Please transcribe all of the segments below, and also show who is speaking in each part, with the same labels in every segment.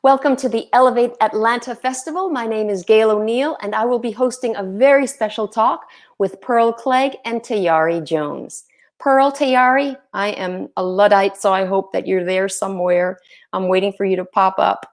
Speaker 1: Welcome to the Elevate Atlanta Festival. My name is Gail O'Neill, and I will be hosting a very special talk with Pearl Cleage and Tayari Jones. Pearl, Tayari, I am a Luddite, so I hope that you're there somewhere. I'm waiting for you to pop up.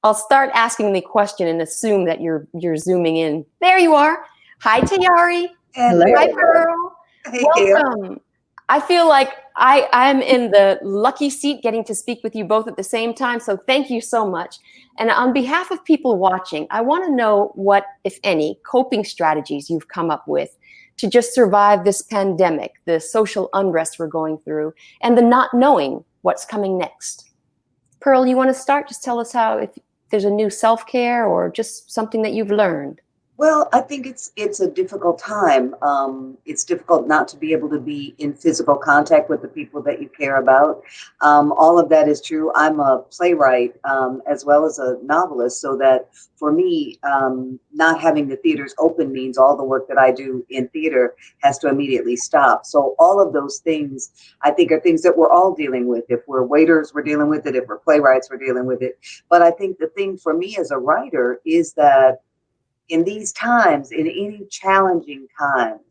Speaker 1: I'll start asking the question and assume that you're zooming in. There you are. Hi, Tayari.
Speaker 2: Hello.
Speaker 1: Hi, Pearl.
Speaker 2: Hey,
Speaker 1: Welcome.
Speaker 2: Gail.
Speaker 1: I feel like I'm in the lucky seat getting to speak with you both at the same time, so thank you so much. And on behalf of people watching, I want to know what, if any, coping strategies you've come up with to just survive this pandemic, the social unrest we're going through, and the not knowing what's coming next. Pearl, you want to start? Just tell us how, if there's a new self-care or just something that you've learned.
Speaker 2: Well, I think it's a difficult time. It's difficult not to be able to be in physical contact with the people that you care about. All of that is true. I'm a playwright as well as a novelist, so that for me, not having the theaters open means all the work that I do in theater has to immediately stop. So all of those things, I think, are things that we're all dealing with. If we're waiters, we're dealing with it. If we're playwrights, we're dealing with it. But I think the thing for me as a writer is that in these times, in any challenging times,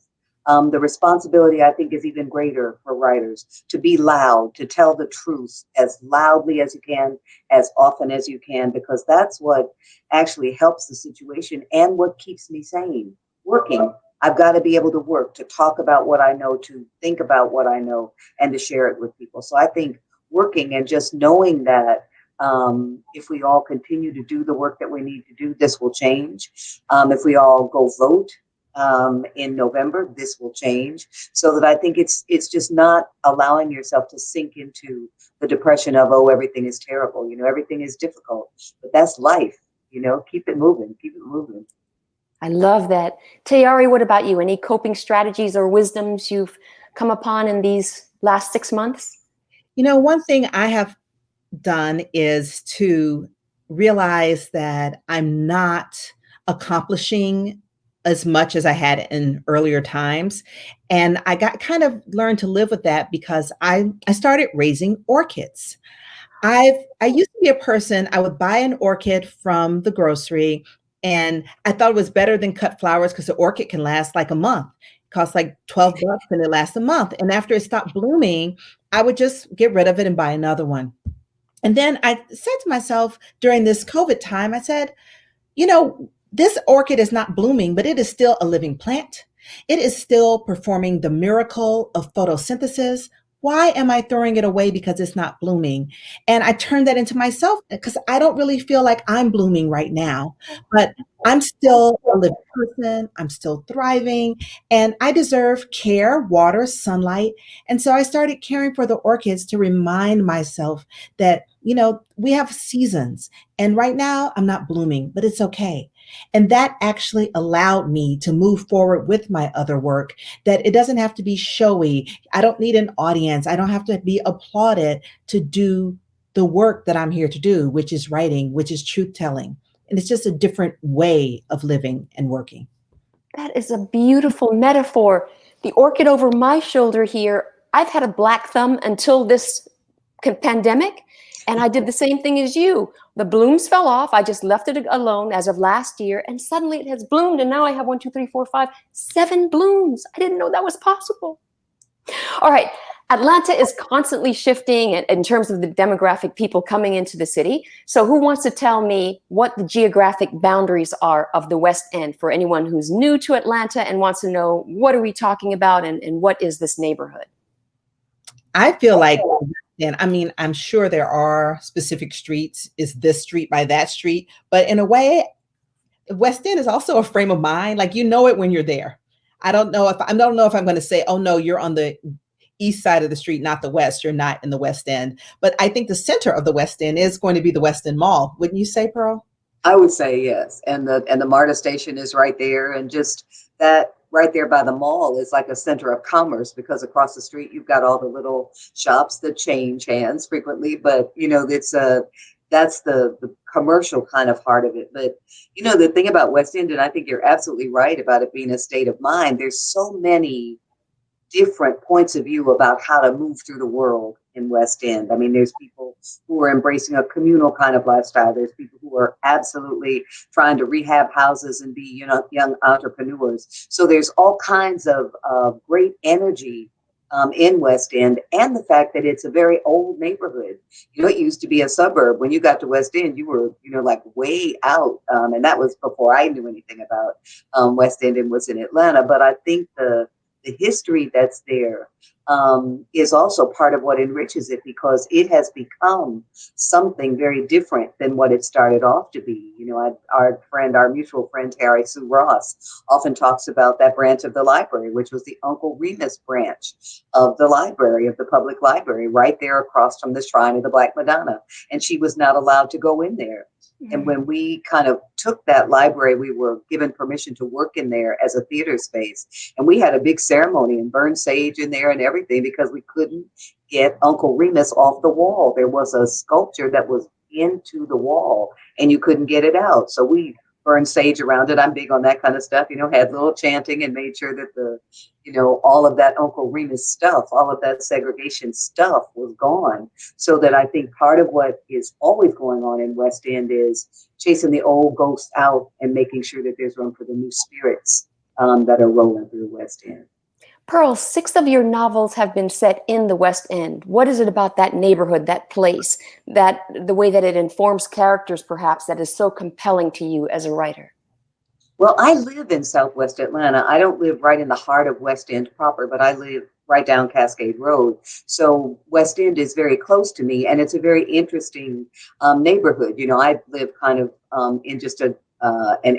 Speaker 2: the responsibility, I think, is even greater for writers to be loud, to tell the truth as loudly as you can, as often as you can, because that's what actually helps the situation and what keeps me sane. Working. I've got to be able to work, to talk about what I know, to think about what I know, and to share it with people. So I think working and just knowing that if we all continue to do the work that we need to do, this will change. If we all go vote in November, this will change. So that I think it's just not allowing yourself to sink into the depression of, oh, everything is terrible. You know, everything is difficult, but that's life. You know, keep it moving, keep it moving.
Speaker 1: I love that. Tayari, what about you? Any coping strategies or wisdoms you've come upon in these last 6 months?
Speaker 3: You know, one thing I have done is to realize that I'm not accomplishing as much as I had in earlier times. And I got kind of learned to live with that because I started raising orchids. I used to be a person, I would buy an orchid from the grocery and I thought it was better than cut flowers because the orchid can last like a month. It costs like $12 and it lasts a month. And after it stopped blooming, I would just get rid of it and buy another one. And then I said to myself during this COVID time, I said, you know, this orchid is not blooming, but it is still a living plant. It is still performing the miracle of photosynthesis. Why am I throwing it away because it's not blooming? And I turned that into myself because I don't really feel like I'm blooming right now, but I'm still a living person. I'm still thriving and I deserve care, water, sunlight. And so I started caring for the orchids to remind myself that, you know, we have seasons and right now I'm not blooming, but it's okay. And that actually allowed me to move forward with my other work, that it doesn't have to be showy. I don't need an audience. I don't have to be applauded to do the work that I'm here to do, which is writing, which is truth telling. And it's just a different way of living and working.
Speaker 1: That is a beautiful metaphor. The orchid over my shoulder here, I've had a black thumb until this pandemic. And I did the same thing as you. The blooms fell off. I just left it alone as of last year. And suddenly it has bloomed. And now I have 1, 2, 3, 4, 5, 7 blooms. I didn't know that was possible. All right. Atlanta is constantly shifting in terms of the demographic people coming into the city. So who wants to tell me what the geographic boundaries are of the West End for anyone who's new to Atlanta and wants to know what are we talking about and what is this neighborhood?
Speaker 3: I feel like, and I mean, I'm sure there are specific streets, is this street by that street, but in a way, West End is also a frame of mind. Like, you know it when you're there. I don't know if I'm going to say, oh no, you're on the east side of the street, not the west. You're not in the West End. But I think the center of the West End is going to be the West End Mall. Wouldn't you say, Pearl?
Speaker 2: I would say yes. And the MARTA station is right there. And just that right there by the mall is like a center of commerce, because across the street, you've got all the little shops that change hands frequently. But, you know, that's the commercial kind of heart of it. But, you know, the thing about West End, and I think you're absolutely right about it being a state of mind, there's so many different points of view about how to move through the world in West End. I mean, there's people who are embracing a communal kind of lifestyle. There's people who are absolutely trying to rehab houses and be, young entrepreneurs. So there's all kinds of great energy in West End, and the fact that it's a very old neighborhood. It used to be a suburb. When you got to West End, you were, like way out. And that was before I knew anything about West End and was in Atlanta. But I think the history that's there is also part of what enriches it, because it has become something very different than what it started off to be. Our mutual friend, Harry Sue Ross, often talks about that branch of the library, which was the Uncle Remus branch of the library, of the public library, right there across from the Shrine of the Black Madonna. And she was not allowed to go in there. And when we kind of took that library, we were given permission to work in there as a theater space. And we had a big ceremony and burned sage in there and everything, because we couldn't get Uncle Remus off the wall. There was a sculpture that was into the wall and you couldn't get it out. So we burned sage around it. I'm big on that kind of stuff, had little chanting and made sure that all of that Uncle Remus stuff, all of that segregation stuff was gone. So that I think part of what is always going on in West End is chasing the old ghosts out and making sure that there's room for the new spirits that are rolling through West End.
Speaker 1: Pearl, 6 of your novels have been set in the West End. What is it about that neighborhood, that place, that the way that it informs characters, perhaps, that is so compelling to you as a writer?
Speaker 2: Well, I live in Southwest Atlanta. I don't live right in the heart of West End proper, but I live right down Cascade Road. So West End is very close to me, and it's a very interesting neighborhood. I live kind of in just an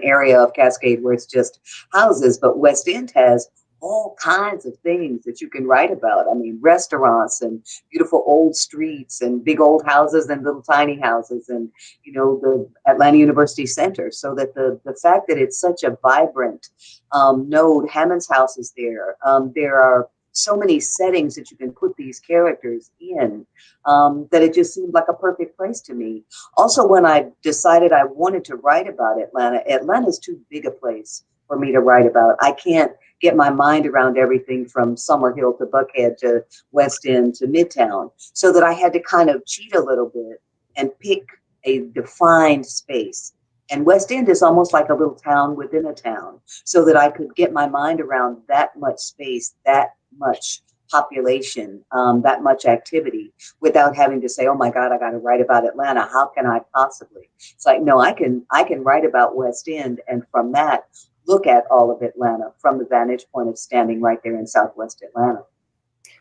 Speaker 2: area of Cascade where it's just houses, but West End has all kinds of things that you can write about. I mean, restaurants and beautiful old streets and big old houses and little tiny houses and, the Atlanta University Center. So that the fact that it's such a vibrant node, Hammond's house is there. There are so many settings that you can put these characters in that it just seemed like a perfect place to me. Also, when I decided I wanted to write about Atlanta's too big a place for me to write about. I can't get my mind around everything from Summerhill to Buckhead to West End to Midtown, so that I had to kind of cheat a little bit and pick a defined space. And West End is almost like a little town within a town, so that I could get my mind around that much space, that much population, that much activity, without having to say, oh my God, I got to write about Atlanta. How can I possibly? It's like, no, I can write about West End, and from that, look at all of Atlanta from the vantage point of standing right there in Southwest Atlanta.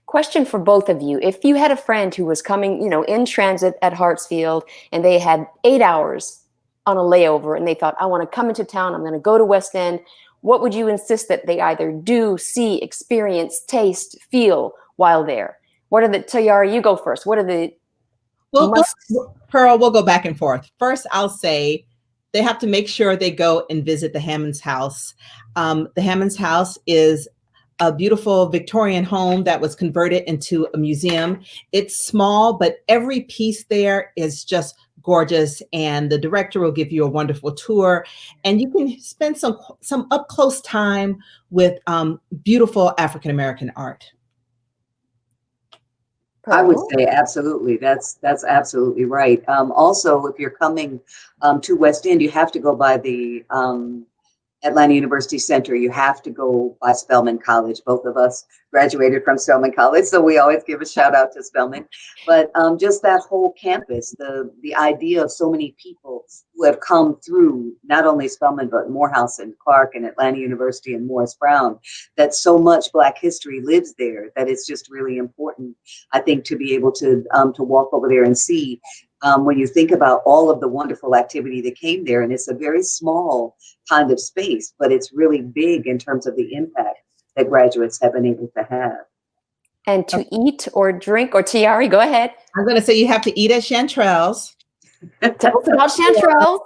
Speaker 1: Question for both of you. If you had a friend who was coming, in transit at Hartsfield, and they had 8 hours on a layover, and they thought, I want to come into town, I'm going to go to West End, what would you insist that they either do, see, experience, taste, feel while there? What are the, Tayari, you go first. What are the
Speaker 3: Pearl, we'll go back and forth. First, I'll say they have to make sure they go and visit the Hammond's house. The Hammond's house is a beautiful Victorian home that was converted into a museum. It's small, but every piece there is just gorgeous, and the director will give you a wonderful tour, and you can spend some up close time with beautiful African American art.
Speaker 2: I would say absolutely. That's absolutely right. Also, if you're coming to West End, you have to go by the Atlanta University Center. You have to go by Spelman College. Both of us graduated from Spelman College, so we always give a shout out to Spelman. But just that whole campus, the idea of so many people who have come through not only Spelman, but Morehouse and Clark and Atlanta University and Morris Brown, that so much Black history lives there, that it's just really important, I think, to be able to walk over there and see. When you think about all of the wonderful activity that came there, and it's a very small kind of space, but it's really big in terms of the impact that graduates have been able to have.
Speaker 1: And to eat or drink, or Tayari, go ahead.
Speaker 3: I'm going to say you have to eat at Chanterelles.
Speaker 1: Tell us about Chanterelles.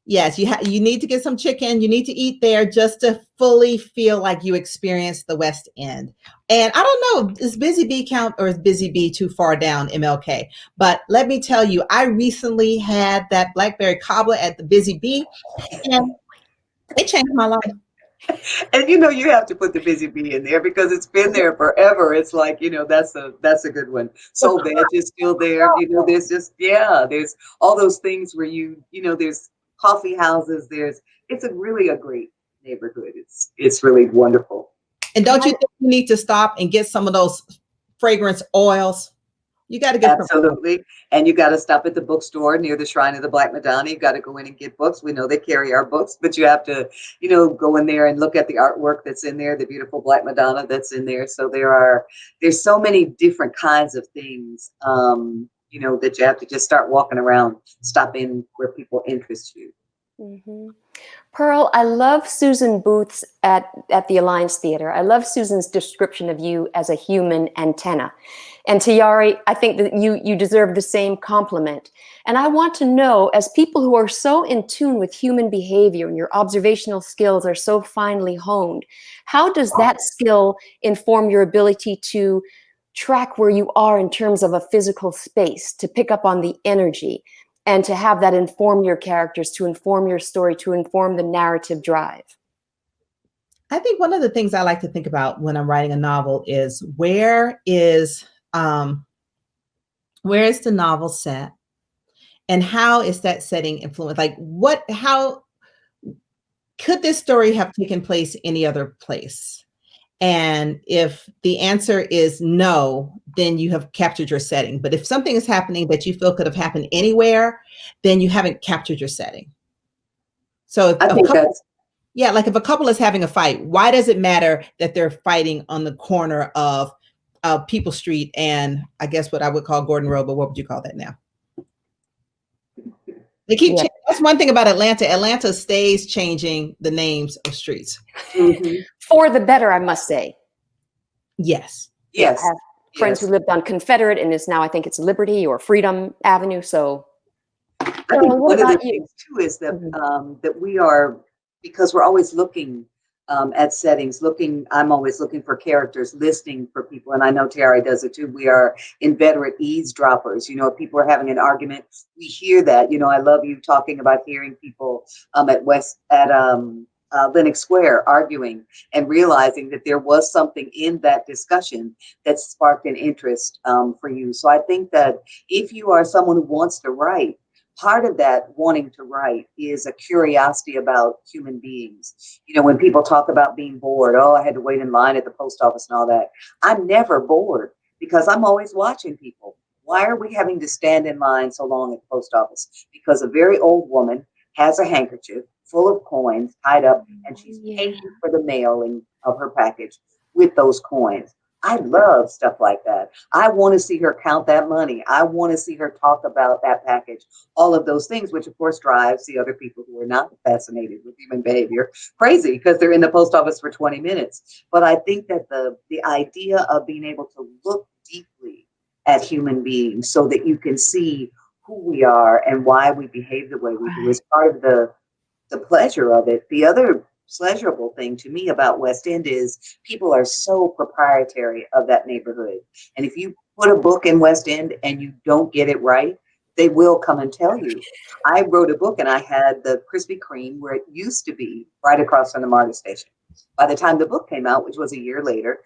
Speaker 3: Yes, you need to get some chicken. You need to eat there just to fully feel like you experienced the West End. And I don't know, is Busy Bee count, or is Busy Bee too far down MLK? But let me tell you, I recently had that blackberry cobbler at the Busy Bee, and it changed my life.
Speaker 2: And you have to put the busy bee in there because it's been there forever. It's like, that's a good one. Soul Veg is still there. There's just, yeah, there's all those things where there's coffee houses. It's really a great neighborhood. It's really wonderful.
Speaker 3: And don't you think you need to stop and get some of those fragrance oils? You got to get
Speaker 2: absolutely. And you got to stop at the bookstore near the Shrine of the Black Madonna. You got to go in and get books. We know they carry our books, but you have to, go in there and look at the artwork that's in there, the beautiful Black Madonna that's in there. So there's so many different kinds of things, that you have to just start walking around, stop in where people interest you.
Speaker 1: Mm-hmm. Pearl, I love Susan Booth's at the Alliance Theater. I love Susan's description of you as a human antenna. And Tayari, I think that you deserve the same compliment. And I want to know, as people who are so in tune with human behavior and your observational skills are so finely honed, how does that skill inform your ability to track where you are in terms of a physical space, to pick up on the energy, and to have that inform your characters, to inform your story, to inform the narrative drive?
Speaker 3: I think one of the things I like to think about when I'm writing a novel is where is the novel set, and how is that setting influenced? Like how could this story have taken place any other place? And if the answer is no, then you have captured your setting. But if something is happening that you feel could have happened anywhere, then you haven't captured your setting. So if if a couple is having a fight, why does it matter that they're fighting on the corner of People Street and I guess what I would call Gordon Road, but what would you call that now? They keep changing. That's one thing about Atlanta. Atlanta stays changing the names of streets.
Speaker 1: Mm-hmm. For the better, I must say.
Speaker 3: Yes.
Speaker 1: Yes. I have friends who lived on Confederate, and I think it's Liberty or Freedom Avenue. So
Speaker 2: I think one of the things too is that that we are, because we're always looking at settings, I'm always looking for characters, listening for people. And I know Tayari does it too. We are inveterate eavesdroppers. If people are having an argument, we hear that. I love you talking about hearing people at Lenox Square arguing and realizing that there was something in that discussion that sparked an interest for you. So I think that if you are someone who wants to write, part of that wanting to write is a curiosity about human beings. When people talk about being bored, I had to wait in line at the post office and all that. I'm never bored because I'm always watching people. Why are we having to stand in line so long at the post office? Because a very old woman has a handkerchief full of coins tied up, and she's paying for the mailing of her package with those coins. I love stuff like that. I want to see her count that money. I want to see her talk about that package, all of those things, which of course drives the other people who are not fascinated with human behavior crazy because they're in the post office for 20 minutes. But I think that the idea of being able to look deeply at human beings so that you can see who we are and why we behave the way we do is part of the pleasure of it. The other pleasurable thing to me about West End is people are so proprietary of that neighborhood. And if you put a book in West End and you don't get it right, they will come and tell you. I wrote a book and I had the Krispy Kreme where it used to be right across from the MARTA station. By the time the book came out, which was a year later,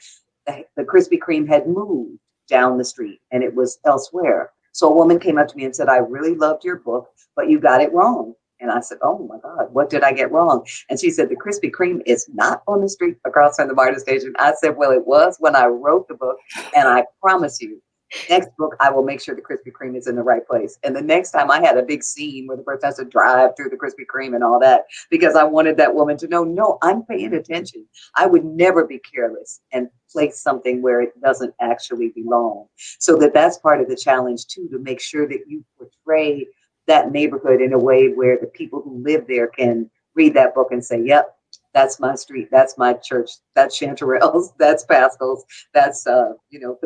Speaker 2: the Krispy Kreme had moved down the street and it was elsewhere. So a woman came up to me and said, I really loved your book, but you got it wrong. And I said, oh my God, what did I get wrong? And she said, the Krispy Kreme is not on the street across from the MARTA station. I said, well, it was when I wrote the book. And I promise you, next book, I will make sure the Krispy Kreme is in the right place. And the next time I had a big scene where the person has to drive through the Krispy Kreme and all that, because I wanted that woman to know, no, I'm paying attention. I would never be careless and place something where it doesn't actually belong. So that's part of the challenge too, to make sure that you portray that neighborhood in a way where the people who live there can read that book and say, yep, that's my street, that's my church, that's Chanterelles, that's Pascal's, that's the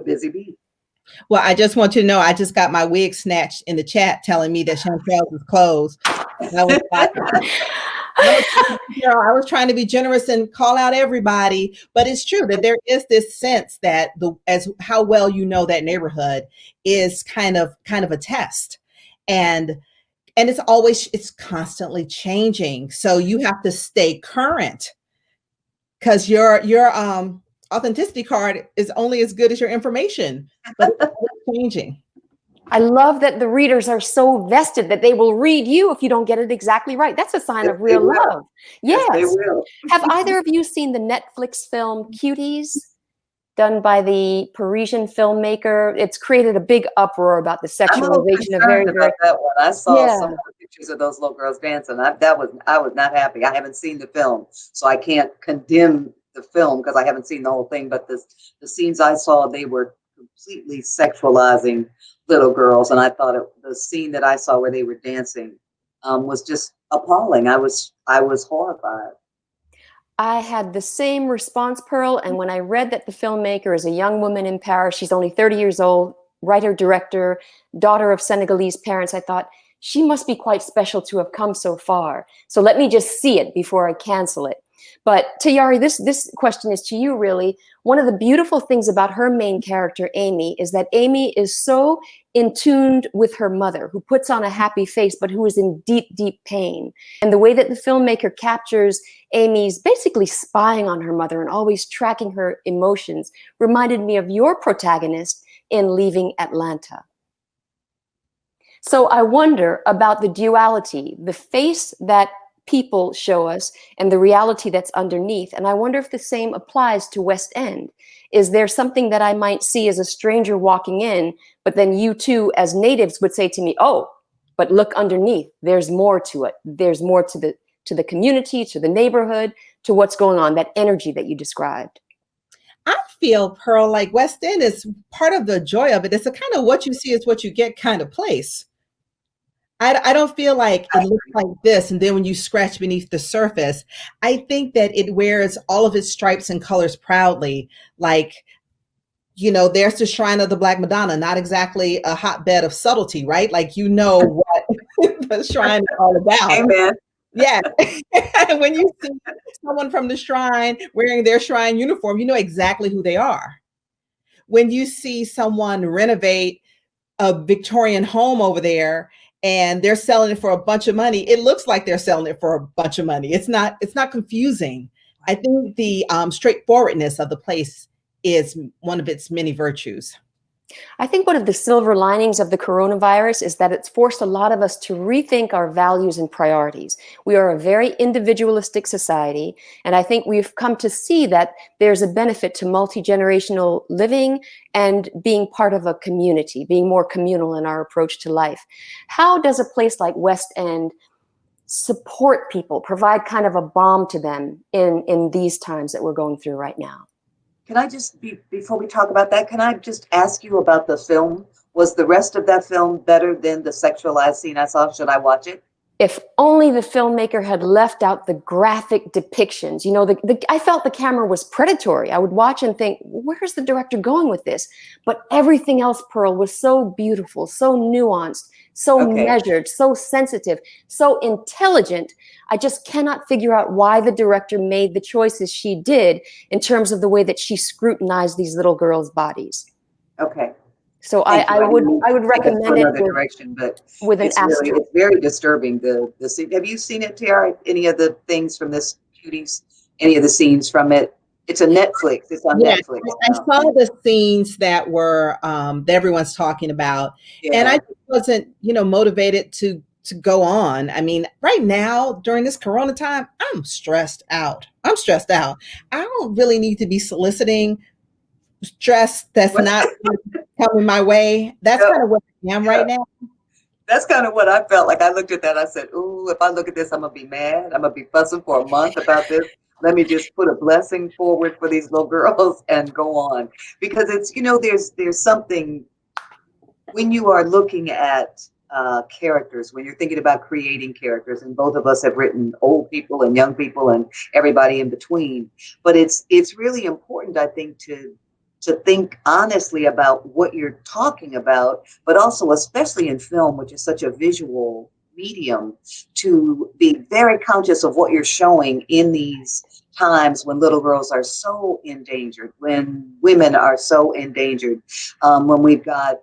Speaker 2: Busy Bee.
Speaker 3: Well, I just want you to know, I just got my wig snatched in the chat telling me that Chanterelles is closed. I was trying to be generous and call out everybody, but it's true that there is this sense that as how well you know that neighborhood is kind of a test. And it's constantly changing. So you have to stay current because your authenticity card is only as good as your information, but it's always changing.
Speaker 1: I love that the readers are so vested that they will read you if you don't get it exactly right. That's a sign
Speaker 2: Yes,
Speaker 1: of
Speaker 2: they
Speaker 1: real
Speaker 2: will.
Speaker 1: love.
Speaker 2: Yes, they
Speaker 1: Yes.
Speaker 2: will.
Speaker 1: Have either of you seen the Netflix film Cuties, done by the Parisian filmmaker? It's created a big uproar about the
Speaker 2: I'm a little
Speaker 1: sexualization of very,
Speaker 2: concerned
Speaker 1: very,
Speaker 2: about that one. I saw
Speaker 1: yeah.
Speaker 2: some of the pictures of those little girls dancing. I was not happy. I haven't seen the film, so I can't condemn the film because I haven't seen the whole thing. But the scenes I saw, they were completely sexualizing little girls, and I thought the scene that I saw where they were dancing was just appalling. I was horrified.
Speaker 1: I had the same response, Pearl. And when I read that the filmmaker is a young woman in Paris, she's only 30 years old, writer, director, daughter of Senegalese parents, I thought, she must be quite special to have come so far. So let me just see it before I cancel it. But Tayari, this question is to you, really. One of the beautiful things about her main character, Amy, is that Amy is so in tune with her mother, who puts on a happy face, but who is in deep, deep pain. And the way that the filmmaker captures Amy's basically spying on her mother and always tracking her emotions reminded me of your protagonist in Leaving Atlanta. So I wonder about the duality, the face that people show us and the reality that's underneath. And I wonder if the same applies to West End. Is there something that I might see as a stranger walking in, but then you two as natives would say to me, oh, but look underneath, there's more to it. There's more to the community, to the neighborhood, to what's going on, that energy that you described.
Speaker 3: I feel, Pearl, like West End is part of the joy of it. It's a kind of what you see is what you get kind of place. I don't feel like it looks like this, and then when you scratch beneath the surface, I think that it wears all of its stripes and colors proudly. Like, there's the Shrine of the Black Madonna, not exactly a hotbed of subtlety, right? Like, what the shrine is all about.
Speaker 2: Amen.
Speaker 3: Yeah. When you see someone from the shrine wearing their shrine uniform, you know exactly who they are. When you see someone renovate a Victorian home over there and they're selling it for a bunch of money, it looks like they're selling it for a bunch of money. It's not confusing. I think the straightforwardness of the place is one of its many virtues.
Speaker 1: I think one of the silver linings of the coronavirus is that it's forced a lot of us to rethink our values and priorities. We are a very individualistic society, and I think we've come to see that there's a benefit to multi-generational living and being part of a community, being more communal in our approach to life. How does a place like West End support people, provide kind of a balm to them in these times that we're going through right now?
Speaker 2: Can I just, before we talk about that, can I just ask you about the film? Was the rest of that film better than the sexualized scene I saw? Should I watch it?
Speaker 1: If only the filmmaker had left out the graphic depictions. I felt the camera was predatory. I would watch and think, where's the director going with this? But everything else, Pearl, was so beautiful, so nuanced, so measured, so sensitive, so intelligent. I just cannot figure out why the director made the choices she did in terms of the way that she scrutinized these little girls' bodies.
Speaker 2: Okay.
Speaker 1: So I would recommend it
Speaker 2: direction, but
Speaker 1: with an asterisk.
Speaker 2: It's very disturbing. The scene. Have you seen it, Tiara? Any of the things from this Cuties? Any of the scenes from it? It's a Netflix. It's on Netflix.
Speaker 3: I saw the scenes that were that everyone's talking about, and I wasn't motivated to go on. I mean, right now during this Corona time, I'm stressed out. I don't really need to be soliciting stress that's not coming my way. That's kind of what I am right now.
Speaker 2: That's kind of what I felt like. I looked at that. I said, ooh, if I look at this, I'm going to be mad. I'm going to be fussing for a month about this. Let me just put a blessing forward for these little girls and go on. Because it's, there's something when you are looking at characters, when you're thinking about creating characters, and both of us have written old people and young people and everybody in between. But it's really important, I think, to think honestly about what you're talking about, but also, especially in film, which is such a visual medium, to be very conscious of what you're showing in these times when little girls are so endangered, when women are so endangered, when we've got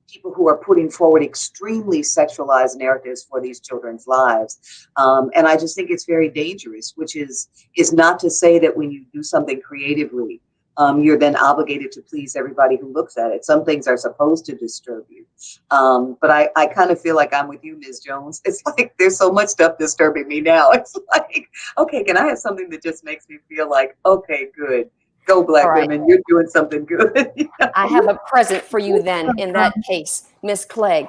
Speaker 2: people who are putting forward extremely sexualized narratives for these children's lives. And I just think it's very dangerous, which is not to say that when you do something creatively, you're then obligated to please everybody who looks at it. Some things are supposed to disturb you. But I kind of feel like I'm with you, Ms. Jones. It's like there's so much stuff disturbing me now. It's like, okay, can I have something that just makes me feel like, okay, good. Go Black women, you're doing something good. You know?
Speaker 1: I have a present for you then in that case, Miss Clegg.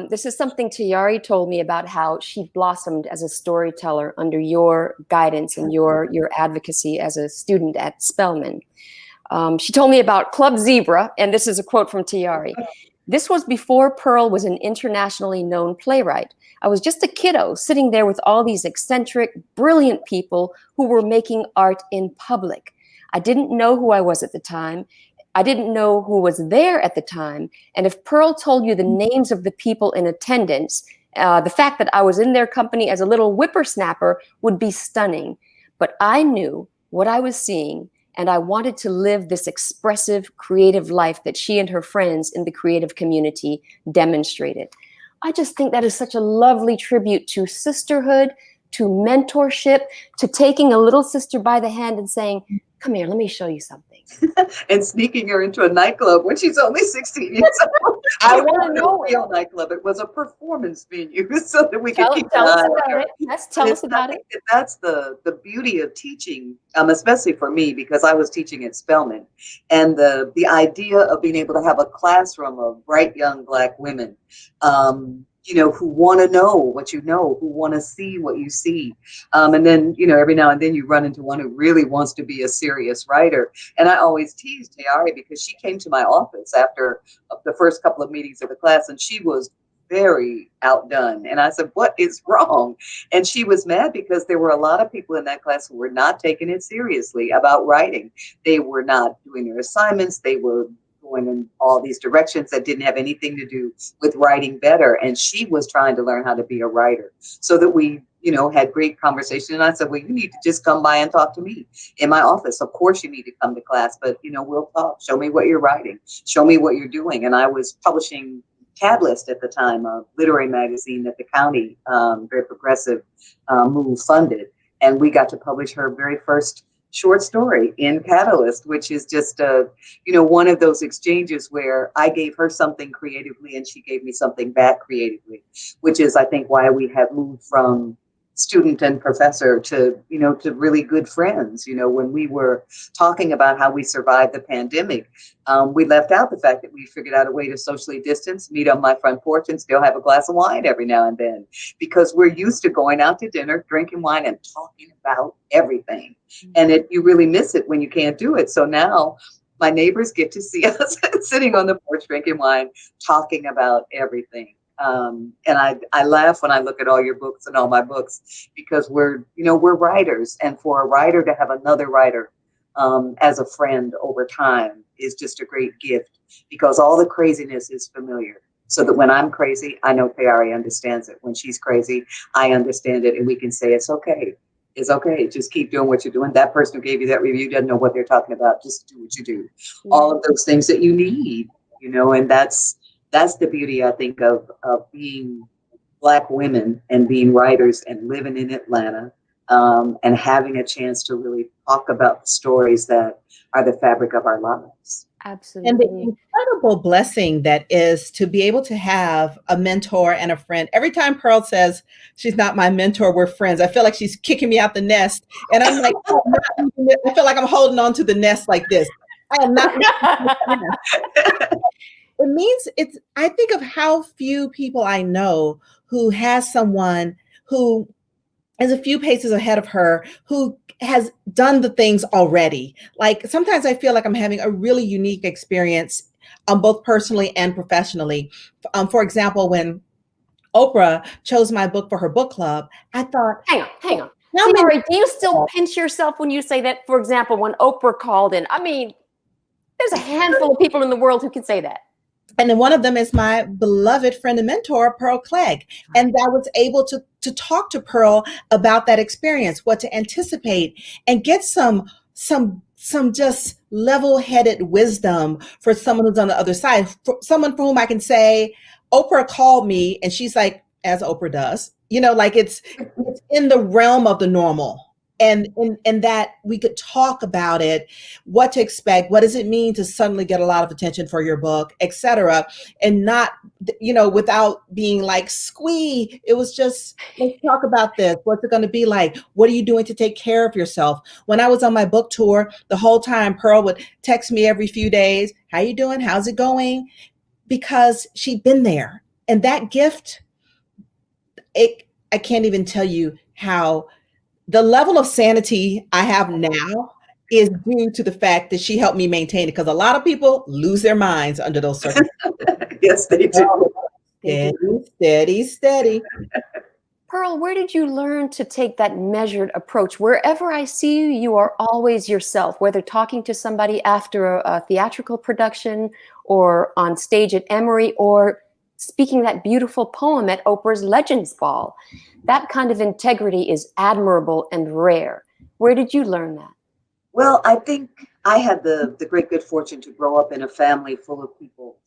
Speaker 1: This is something Tayari told me about how she blossomed as a storyteller under your guidance and your advocacy as a student at Spelman. She told me about Club Zebra, and this is a quote from Tayari. This was before Pearl was an internationally known playwright. I was just a kiddo sitting there with all these eccentric, brilliant people who were making art in public. I didn't know who I was at the time. I didn't know who was there at the time. And if Pearl told you the names of the people in attendance, the fact that I was in their company as a little whippersnapper would be stunning. But I knew what I was seeing, and I wanted to live this expressive, creative life that she and her friends in the creative community demonstrated. I just think that is such a lovely tribute to sisterhood, to mentorship, to taking a little sister by the hand and saying, come here, let me show you something.
Speaker 2: And sneaking her into a nightclub when she's only 16 years old.
Speaker 1: I want to know
Speaker 2: a real nightclub. It was a performance venue so that we could
Speaker 1: tell us about it. Yes, tell us about it.
Speaker 2: That's the beauty of teaching, especially for me, because I was teaching at Spelman. And the idea of being able to have a classroom of bright young Black women, you know, who want to know what you know, who want to see what you see. And then, you know, every now and then you run into one who really wants to be a serious writer. And I always tease Tayari because she came to my office after the first couple of meetings of the class and she was very outdone. And I said, what is wrong? And she was mad because there were a lot of people in that class who were not taking it seriously about writing. They were not doing their assignments. They were going in all these directions that didn't have anything to do with writing better. And she was trying to learn how to be a writer so that we, you know, had great conversation. And I said, well, you need to just come by and talk to me in my office. Of course you need to come to class, but, you know, we'll talk. Show me what you're writing. Show me what you're doing. And I was publishing Catalyst at the time, a literary magazine that the county, very progressive, move funded. And we got to publish her very first short story in Catalyst, which is just you know, one of those exchanges where I gave her something creatively and she gave me something back creatively, which is, I think, why we have moved from student and professor to, you know, to really good friends. You know, when we were talking about how we survived the pandemic, we left out the fact that we figured out a way to socially distance, meet on my front porch and still have a glass of wine every now and then, because we're used to going out to dinner, drinking wine and talking about everything. And you really miss it when you can't do it. So now my neighbors get to see us sitting on the porch drinking wine, talking about everything. And I laugh when I look at all your books and all my books, because we're, you know, we're writers, and for a writer to have another writer as a friend over time is just a great gift, because all the craziness is familiar. So that when I'm crazy, I know Tayari understands it. When she's crazy, I understand it, and we can say it's okay. It's okay. Just keep doing what you're doing. That person who gave you that review doesn't know what they're talking about. Just do what you do. All of those things that you need, you know, and that's the beauty, I think, of being Black women and being writers and living in Atlanta, and having a chance to really talk about the stories that are the fabric of our lives.
Speaker 1: Absolutely.
Speaker 3: And the incredible blessing that is to be able to have a mentor and a friend. Every time Pearl says she's not my mentor, we're friends, I feel like she's kicking me out the nest. And I'm like, oh, I feel like I'm holding on to the nest like this. I am not. It means I think of how few people I know who has someone who is a few paces ahead of her, who has done the things already. Like sometimes I feel like I'm having a really unique experience, both personally and professionally. For example, when Oprah chose my book for her book club, I thought,
Speaker 1: hang on. Tayari, do you still pinch yourself when you say that? For example, when Oprah called in, I mean, there's a handful of people in the world who can say that.
Speaker 3: And then one of them is my beloved friend and mentor, Pearl Clegg. And I was able to talk to Pearl about that experience, what to anticipate, and get some some just level-headed wisdom for someone who's on the other side, for someone for whom I can say, Oprah called me and she's like, as Oprah does, like it's in the realm of the normal. And that we could talk about it, what to expect, what does it mean to suddenly get a lot of attention for your book, etc. And not, without being like squee. It was just, let's talk about this. What's it going to be like? What are you doing to take care of yourself? When I was on my book tour, the whole time Pearl would text me every few days. How you doing? How's it going? Because she'd been there. And that gift, I can't even tell you how the level of sanity I have now is due to the fact that she helped me maintain it. Because a lot of people lose their minds under those circumstances.
Speaker 2: Yes, they do.
Speaker 3: Steady.
Speaker 1: Pearl, where did you learn to take that measured approach? Wherever I see you, you are always yourself, whether talking to somebody after a theatrical production or on stage at Emory or speaking that beautiful poem at Oprah's Legends Ball. That kind of integrity is admirable and rare. Where did you learn that?
Speaker 2: Well, I think I had the great good fortune to grow up in a family full of people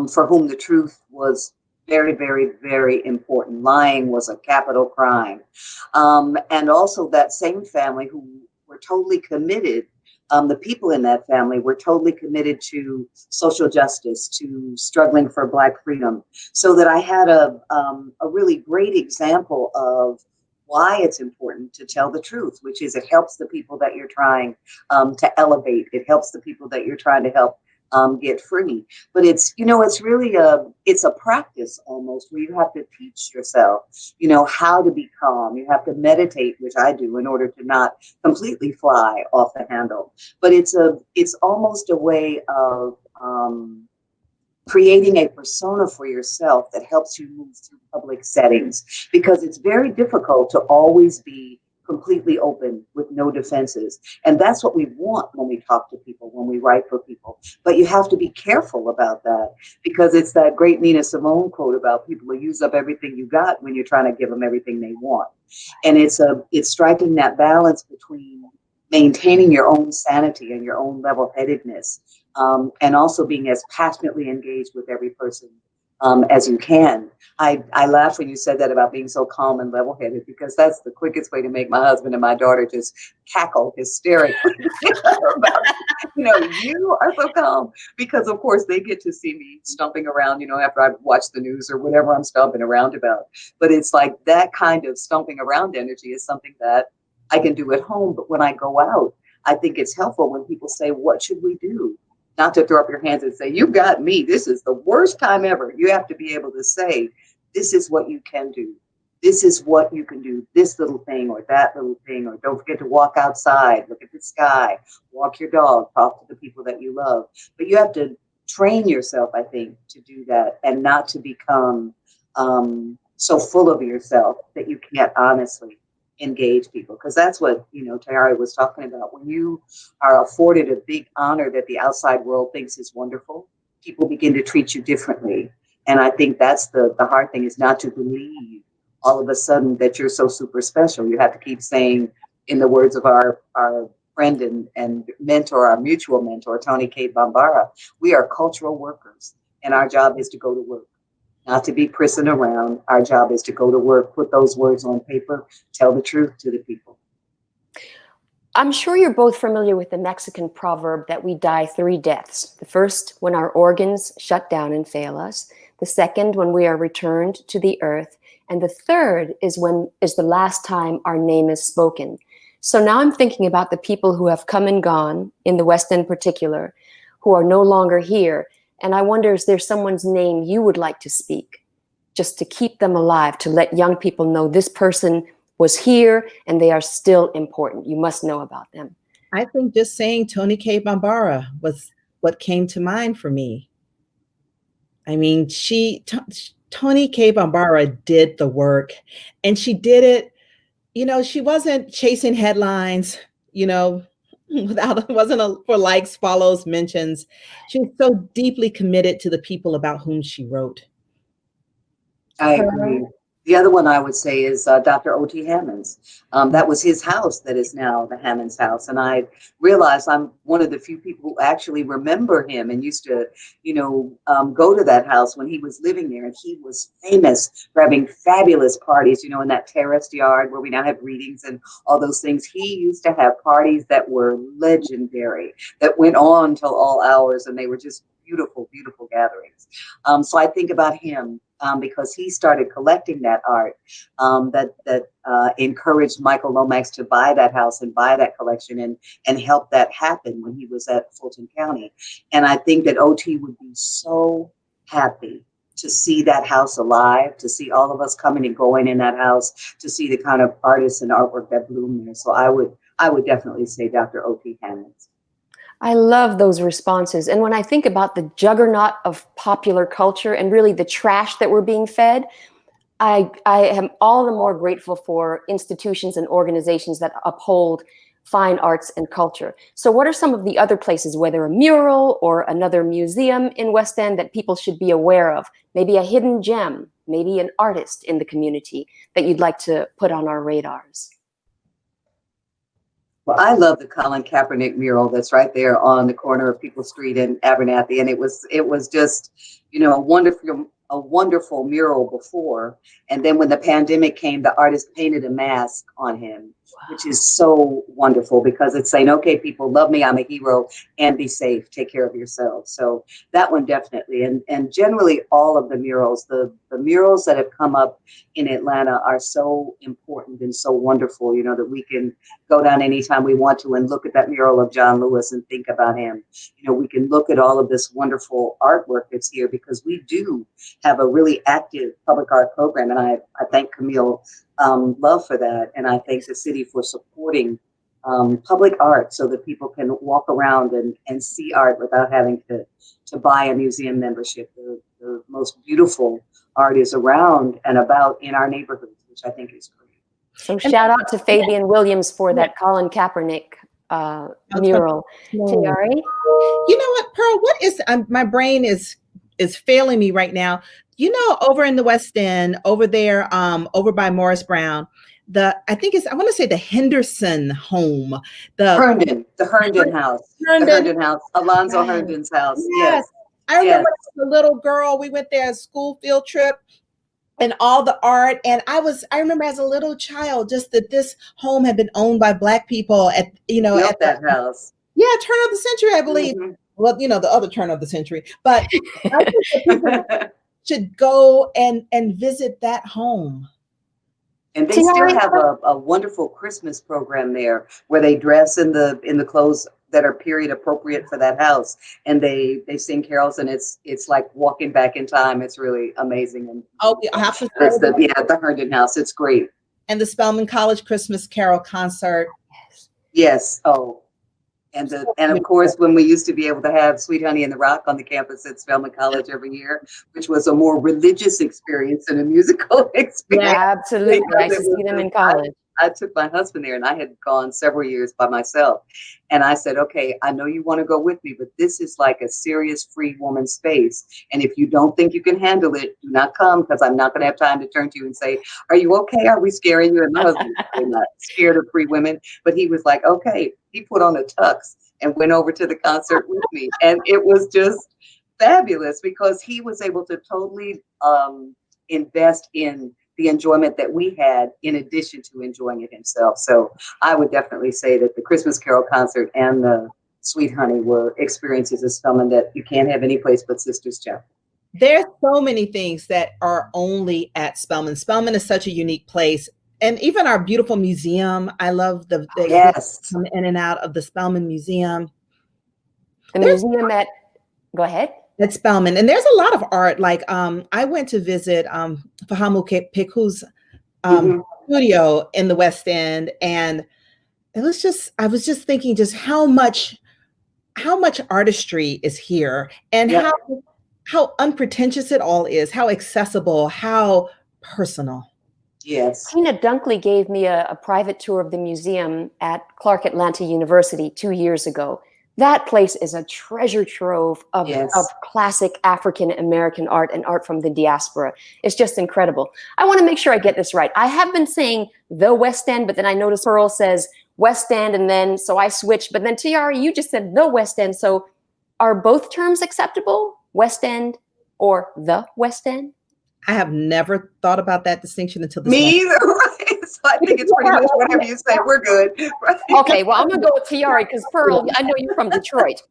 Speaker 2: for whom the truth was very, very, very important. Lying was a capital crime. And also that same family who were totally committed, the people in that family were totally committed to social justice, to struggling for Black freedom. So that I had a really great example of why it's important to tell the truth, which is it helps the people that you're trying to elevate. It helps the people that you're trying to help get free. But it's really it's a practice almost where you have to teach yourself, how to be calm. You have to meditate, which I do, in order to not completely fly off the handle. But it's almost a way of creating a persona for yourself that helps you move through public settings, because it's very difficult to always be completely open with no defenses. And that's what we want when we talk to people, when we write for people. But you have to be careful about that, because it's that great Nina Simone quote about people who use up everything you got when you're trying to give them everything they want. And it's striking that balance between maintaining your own sanity and your own level-headedness, and also being as passionately engaged with every person as you can. I laugh when you said that about being so calm and level-headed, because that's the quickest way to make my husband and my daughter just cackle hysterically about, you are so calm, because of course they get to see me stomping around, after I've watched the news or whatever I'm stomping around about. But it's like that kind of stomping around energy is something that I can do at home. But when I go out, I think it's helpful when people say, what should we do? Not to throw up your hands and say, you got me. This is the worst time ever. You have to be able to say, this is what you can do. This is what you can do. This little thing or that little thing, or don't forget to walk outside, look at the sky, walk your dog, talk to the people that you love. But you have to train yourself, I think, to do that, and not to become so full of yourself that you can't honestly engage people, because that's what Tayari was talking about. When you are afforded a big honor that the outside world thinks is wonderful, people begin to treat you differently. And I think that's the hard thing, is not to believe all of a sudden that you're so super special. You have to keep saying, in the words of our friend and mentor, our mutual mentor, Tony K. Bambara, we are cultural workers, and our job is to go to work. Not to be prissing around. Our job is to go to work, put those words on paper, tell the truth to the people.
Speaker 1: I'm sure you're both familiar with the Mexican proverb that we die 3 deaths. The first, when our organs shut down and fail us. The second, when we are returned to the earth. And the third is the last time our name is spoken. So now I'm thinking about the people who have come and gone, in the West End in particular, who are no longer here. And I wonder, is there someone's name you would like to speak, just to keep them alive, to let young people know this person was here and they are still important. You must know about them.
Speaker 3: I think just saying Tony K. Bambara was what came to mind for me. I mean, Tony K. Bambara did the work, and she did it. She wasn't chasing headlines, it wasn't for likes, follows, mentions. She was so deeply committed to the people about whom she wrote.
Speaker 2: I agree. The other one I would say is Dr. O.T. Hammond's. That was his house that is now the Hammond's house. And I realized I'm one of the few people who actually remember him and used to, go to that house when he was living there. And he was famous for having fabulous parties, in that terraced yard where we now have readings and all those things. He used to have parties that were legendary, that went on till all hours, and they were just beautiful, beautiful gatherings. So I think about him. Because he started collecting that art that encouraged Michael Lomax to buy that house and buy that collection and help that happen when he was at Fulton County. And I think that OT would be so happy to see that house alive, to see all of us coming and going in that house, to see the kind of artists and artwork that bloom there. So I would definitely say Dr. O.T. Hammond.
Speaker 1: I love those responses. And when I think about the juggernaut of popular culture and really the trash that we're being fed, I am all the more grateful for institutions and organizations that uphold fine arts and culture. So what are some of the other places, whether a mural or another museum in West End, that people should be aware of? Maybe a hidden gem, maybe an artist in the community that you'd like to put on our radars?
Speaker 2: Well, I love the Colin Kaepernick mural that's right there on the corner of People Street in Abernathy, and it was just, a wonderful mural before, and then when the pandemic came, the artist painted a mask on him, which is so wonderful because it's saying, okay, people, love me, I'm a hero, and be safe, take care of yourselves. So that one definitely, and generally all of the murals, the murals that have come up in Atlanta are so important and so wonderful, that we can go down anytime we want to and look at that mural of John Lewis and think about him. We can look at all of this wonderful artwork that's here because we do have a really active public art program. And I thank Camille Love for that. And I thank the city for supporting public art so that people can walk around and see art without having to buy a museum membership. The most beautiful art is around and about in our neighborhoods, which I think is great.
Speaker 1: So shout out to Fabian Williams for that Colin Kaepernick mural. Tayari?
Speaker 3: You know what, Pearl? What is my brain is failing me right now. Over in the West End, over there, over by Morris Brown, I want to say the Henderson home, the
Speaker 2: Herndon house, Alonzo Herndon's house. Yes.
Speaker 3: I remember as a little girl, we went there as a school field trip and all the art. And I remember as a little child, just that this home had been owned by Black people at
Speaker 2: that house.
Speaker 3: Yeah, turn of the century, I believe. Mm-hmm. Well, the other turn of the century, but I think that people should go and visit that home.
Speaker 2: And they still have a wonderful Christmas program there where they dress in the clothes that are period appropriate for that house, and they sing carols, and it's like walking back in time. It's really amazing. And
Speaker 3: I have to say
Speaker 2: the Herndon house. It's great.
Speaker 3: And the Spelman College Christmas Carol concert.
Speaker 2: Yes. Oh. And of course, when we used to be able to have Sweet Honey in the Rock on the campus at Spelman College every year, which was a more religious experience than a musical experience.
Speaker 1: Yeah, absolutely. I used to see them in college.
Speaker 2: I took my husband there, and I had gone several years by myself. And I said, okay, I know you want to go with me, but this is like a serious free woman space. And if you don't think you can handle it, do not come, because I'm not going to have time to turn to you and say, are you okay? Are we scaring you? And my husband was not scared of free women, but he was like, okay. He put on a tux and went over to the concert with me. And it was just fabulous because he was able to totally invest in the enjoyment that we had in addition to enjoying it himself. So I would definitely say that the Christmas Carol concert and the Sweet Honey were experiences of Spelman that you can't have any place but Sisters Chapel.
Speaker 3: There's so many things that are only at Spelman. Spelman is such a unique place. And even our beautiful museum, I love the come in and out of the Spelman Museum.
Speaker 1: Go ahead.
Speaker 3: At Spelman. And there's a lot of art. Like I went to visit Fahamu Piku's studio in the West End. And I was just thinking just how much artistry is here and how unpretentious it all is, how accessible, how personal.
Speaker 2: Yes.
Speaker 1: Tina Dunkley gave me a private tour of the museum at Clark Atlanta University 2 years ago. That place is a treasure trove of
Speaker 2: Yes.
Speaker 1: classic African-American art and art from the diaspora. It's just incredible. I want to make sure I get this right. I have been saying the West End, but then I noticed Pearl says West End, and then so I switched. But then Tayari, you just said the West End. So are both terms acceptable? West End or the West End?
Speaker 3: I have never thought about that distinction until this
Speaker 2: Me
Speaker 3: moment.
Speaker 2: either, right? So I think it's pretty much whatever you say, we're good. Right?
Speaker 1: Okay, well, I'm going to go with Tayari because Pearl, I know you're from Detroit.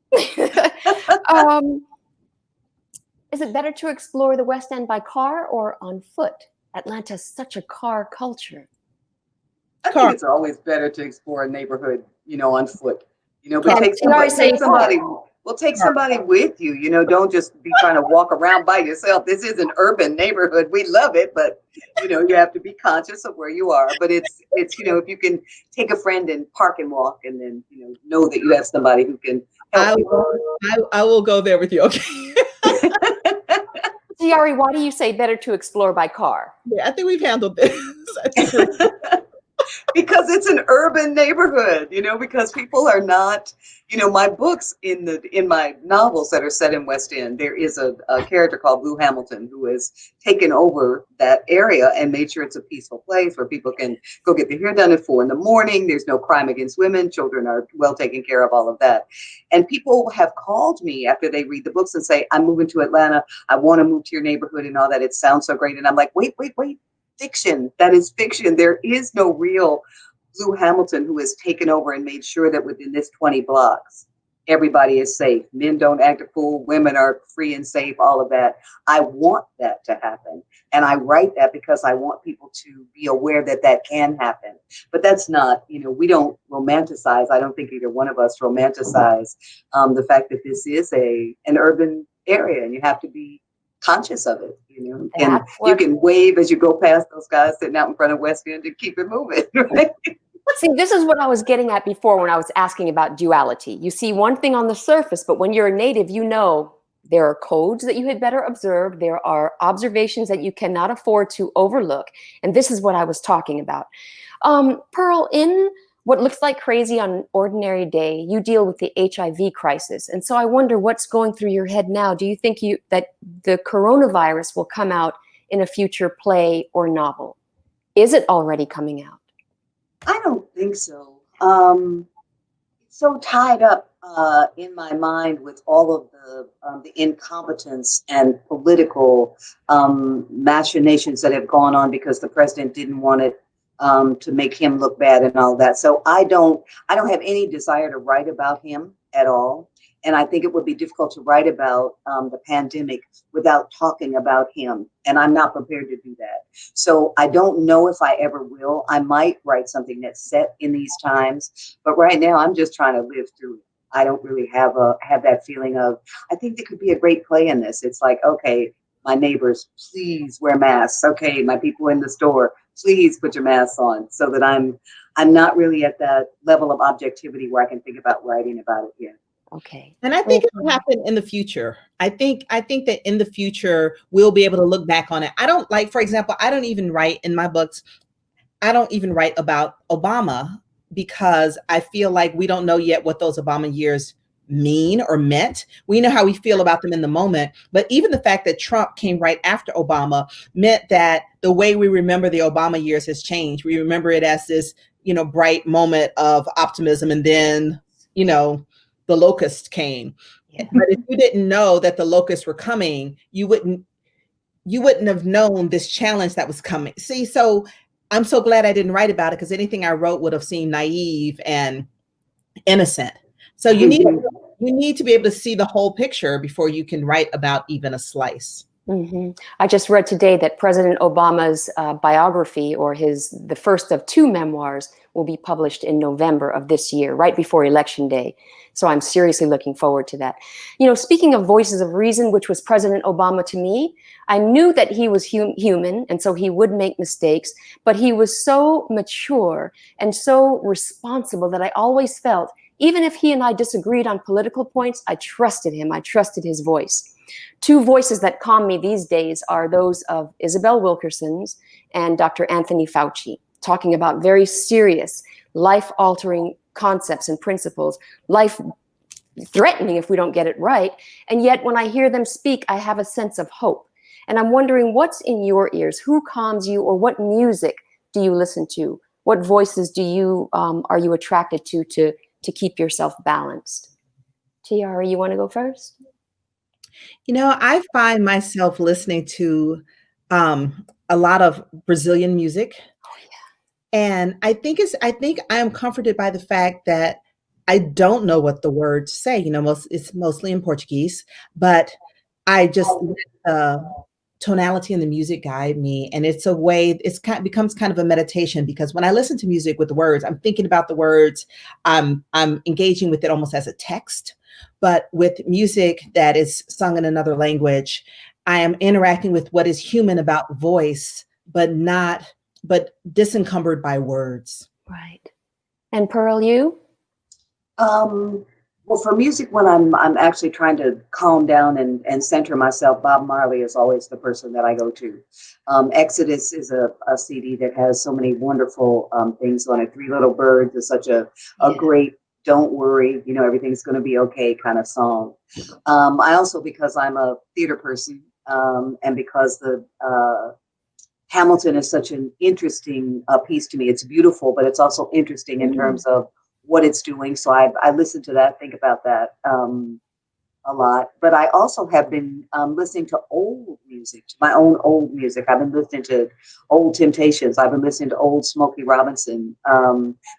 Speaker 1: Is it better to explore the West End by car or on foot? Atlanta's such a car culture.
Speaker 2: I think it's always better to explore a neighborhood, on foot. But take somebody. Well, take somebody with you. Don't just be trying to walk around by yourself. This is an urban neighborhood. We love it, but you have to be conscious of where you are. But it's if you can take a friend and park and walk, and then know that you have somebody who can help you.
Speaker 3: I will go there with you. Okay.
Speaker 1: Tayari, why do you say better to explore by car?
Speaker 3: Yeah, I think we've handled this.
Speaker 2: Because it's an urban neighborhood, because people are not, my books in my novels that are set in West End, there is a character called Blue Hamilton who has taken over that area and made sure it's a peaceful place where people can go get their hair done at 4 a.m. There's no crime against women. Children are well taken care of, all of that. And people have called me after they read the books and say, I'm moving to Atlanta. I want to move to your neighborhood and all that. It sounds so great. And I'm like, wait. Fiction. That is fiction. There is no real Blue Hamilton who has taken over and made sure that within this 20 blocks, everybody is safe. Men don't act a fool. Women are free and safe, all of that. I want that to happen. And I write that because I want people to be aware that that can happen. But that's not, we don't romanticize. I don't think either one of us romanticize the fact that this is an urban area, and you have to be conscious of it, and you can wave as you go past those guys sitting out in front of West End and keep it moving, right?
Speaker 1: See, this is what I was getting at before when I was asking about duality. You see one thing on the surface, but when you're a native, there are codes that you had better observe. There are observations that you cannot afford to overlook. And this is what I was talking about. Pearl, in what looks like Crazy on an Ordinary Day, you deal with the HIV crisis. And so I wonder what's going through your head now. Do you think that the coronavirus will come out in a future play or novel? Is it already coming out?
Speaker 2: I don't think so. It's so tied up in my mind with all of the incompetence and political machinations that have gone on because the president didn't want it to make him look bad and all that. So I don't have any desire to write about him at all. And I think it would be difficult to write about the pandemic without talking about him. And I'm not prepared to do that. So I don't know if I ever will. I might write something that's set in these times. But right now, I'm just trying to live through it. I don't really have that feeling of, I think there could be a great play in this. It's like, okay, my neighbors, please wear masks. Okay, my people in the store, please put your masks on, so that I'm not really at that level of objectivity where I can think about writing about it yet.
Speaker 1: Okay.
Speaker 3: And I think it'll happen in the future. I think that in the future, we'll be able to look back on it. For example, I don't even write in my books. I don't even write about Obama because I feel like we don't know yet what those Obama years mean or meant. We know how we feel about them in the moment, but even the fact that Trump came right after Obama meant that the way we remember the Obama years has changed. We remember it as this, bright moment of optimism, and then, the locusts came. Yeah. But if you didn't know that the locusts were coming, you wouldn't have known this challenge that was coming. See, so I'm so glad I didn't write about it, because anything I wrote would have seemed naive and innocent. So you need to be able to see the whole picture before you can write about even a slice.
Speaker 1: Mm-hmm. I just read today that President Obama's biography, or the first of 2 memoirs, will be published in November of this year, right before Election Day. So I'm seriously looking forward to that. Speaking of voices of reason, which was President Obama to me, I knew that he was human, and so he would make mistakes, but he was so mature and so responsible that I always felt, even if he and I disagreed on political points, I trusted him. I trusted his voice. 2 voices that calm me these days are those of Isabel Wilkerson's and Dr. Anthony Fauci, talking about very serious, life-altering concepts and principles, threatening if we don't get it right. And yet when I hear them speak, I have a sense of hope. And I'm wondering what's in your ears, who calms you, or what music do you listen to? What voices do you are you attracted to keep yourself balanced? Tayari, you want to go first?
Speaker 3: You know, I find myself listening to a lot of Brazilian music. And I think I am comforted by the fact that I don't know what the words say. You know, it's mostly in Portuguese, but I just let the tonality and the music guide me. And it's a way, becomes kind of a meditation, because when I listen to music with the words, I'm thinking about the words. I'm engaging with it almost as a text. But with music that is sung in another language, I am interacting with what is human about voice, but disencumbered by words.
Speaker 1: Right. And Pearl, you?
Speaker 2: Well, for music, when I'm actually trying to calm down and center myself, Bob Marley is always the person that I go to. Exodus is a CD that has so many wonderful things on it. Three Little Birds is such a great, don't worry, you know, everything's going to be okay kind of song. I also, because I'm a theater person, and because the Hamilton is such an interesting piece to me. It's beautiful, but it's also interesting in terms of what it's doing. So I listen to that, think about that a lot. But I also have been listening to old music, my own old music. I've been listening to old Temptations. I've been listening to old Smokey Robinson,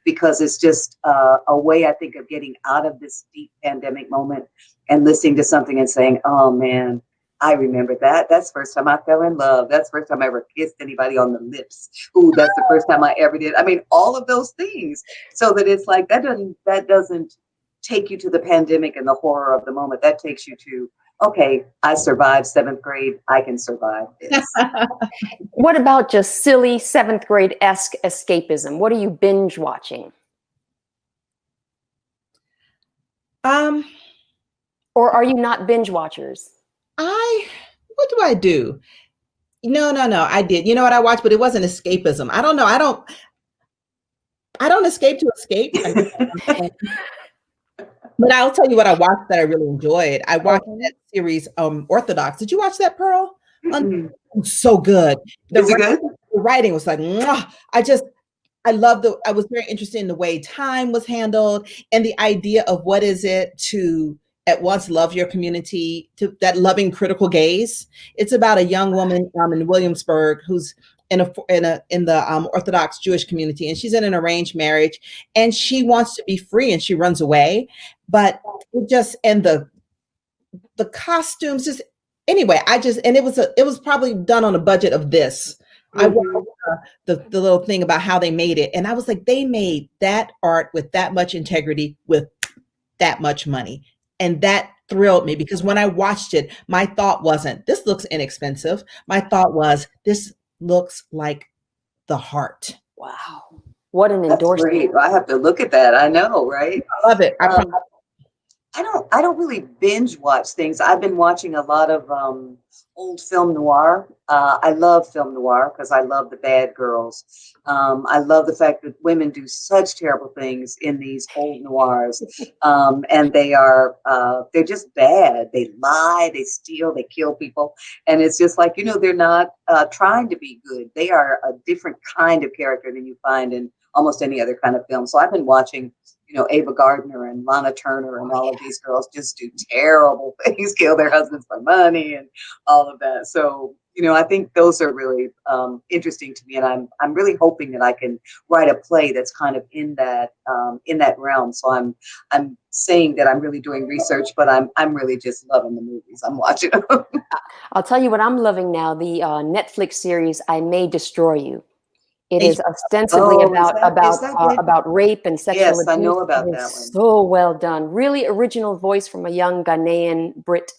Speaker 2: because it's just a way, I think, of getting out of this deep pandemic moment and listening to something and saying, oh man, I remember that. That's the first time I fell in love. That's the first time I ever kissed anybody on the lips. Ooh, that's the first time I ever did. I mean, all of those things. So that it's like that doesn't take you to the pandemic and the horror of the moment. That takes you to, okay, I survived 7th grade. I can survive this.
Speaker 1: What about just silly 7th grade-esque escapism? What are you binge watching? Or are you not binge watchers?
Speaker 3: What do I do? No, I did. You know what I watched, but it wasn't escapism. I don't know. I don't escape to escape. But I'll tell you what I watched that I really enjoyed. I watched that series, Orthodox. Did you watch that, Pearl? So good.
Speaker 2: Is it good?
Speaker 3: The writing was like, mwah. I was very interested in the way time was handled and the idea of what is it to at once love your community, to that loving critical gaze. It's about a young woman in Williamsburg who's in the Orthodox Jewish community, and she's in an arranged marriage, and she wants to be free, and she runs away. But the costumes, just anyway, and it was probably done on a budget of this. I watched the little thing about how they made it, and I was like, they made that art with that much integrity, with that much money. And that thrilled me, because when I watched it, my thought wasn't, this looks inexpensive. My thought was, this looks like the heart.
Speaker 1: Wow. What an endorsement.
Speaker 2: Great. I have to look at that. I know, right?
Speaker 3: I love it.
Speaker 2: I don't really binge watch things. I've been watching a lot of old film noir. I love film noir because I love the bad girls. I love the fact that women do such terrible things in these old noirs, and they're just bad. They lie, they steal, they kill people, and it's just like, they're not trying to be good. They are a different kind of character than you find in almost any other kind of film. So I've been watching, Ava Gardner and Lana Turner and all of these girls just do terrible things, kill their husbands for money and all of that. So, I think those are really interesting to me, and I'm really hoping that I can write a play that's kind of in that realm. So I'm saying that I'm really doing research, but I'm really just loving the movies I'm watching.
Speaker 1: I'll tell you what I'm loving now: the Netflix series "I May Destroy You." It is ostensibly about rape and sexual abuse.
Speaker 2: Yes, I know about that one.
Speaker 1: So well done. Really original voice from a young Ghanaian Brit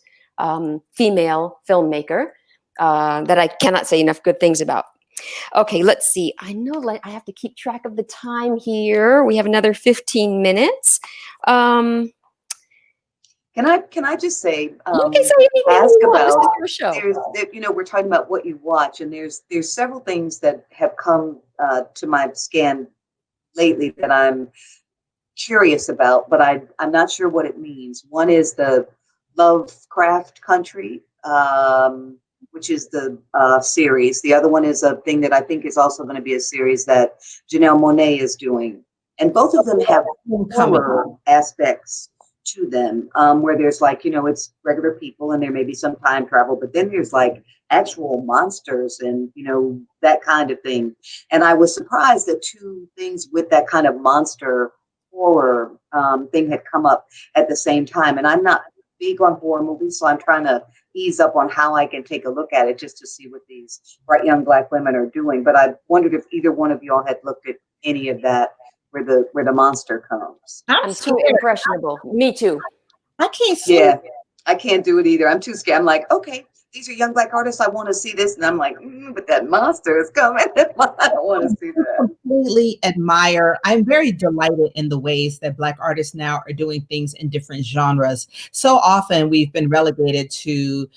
Speaker 1: female filmmaker that I cannot say enough good things about. Okay, let's see. I know I have to keep track of the time here. We have another 15 minutes.
Speaker 2: Can I just say,
Speaker 1: you can say anything
Speaker 2: ask
Speaker 1: you want.
Speaker 2: about,
Speaker 1: this is your show.
Speaker 2: We're talking about what you watch, and there's several things that have come to my scan lately that I'm curious about, but I'm not sure what it means. One is the Lovecraft Country, which is the series. The other one is a thing that I think is also going to be a series that Janelle Monáe is doing. And both of them have horror aspects to them, where there's like, it's regular people and there may be some time travel, but then there's like actual monsters and, that kind of thing. And I was surprised that two things with that kind of monster horror thing had come up at the same time. And I'm not big on horror movies, so I'm trying to ease up on how I can take a look at it just to see what these bright young Black women are doing. But I wondered if either one of y'all had looked at any of that where the monster comes.
Speaker 1: I'm too impressionable. Me too.
Speaker 3: I can't see.
Speaker 2: Yeah, I can't do it either. I'm too scared. I'm like, okay, these are young Black artists. I want to see this, and I'm like, but that monster is coming. I don't want to see that.
Speaker 3: Completely admire. I'm very delighted in the ways that Black artists now are doing things in different genres. So often we've been relegated to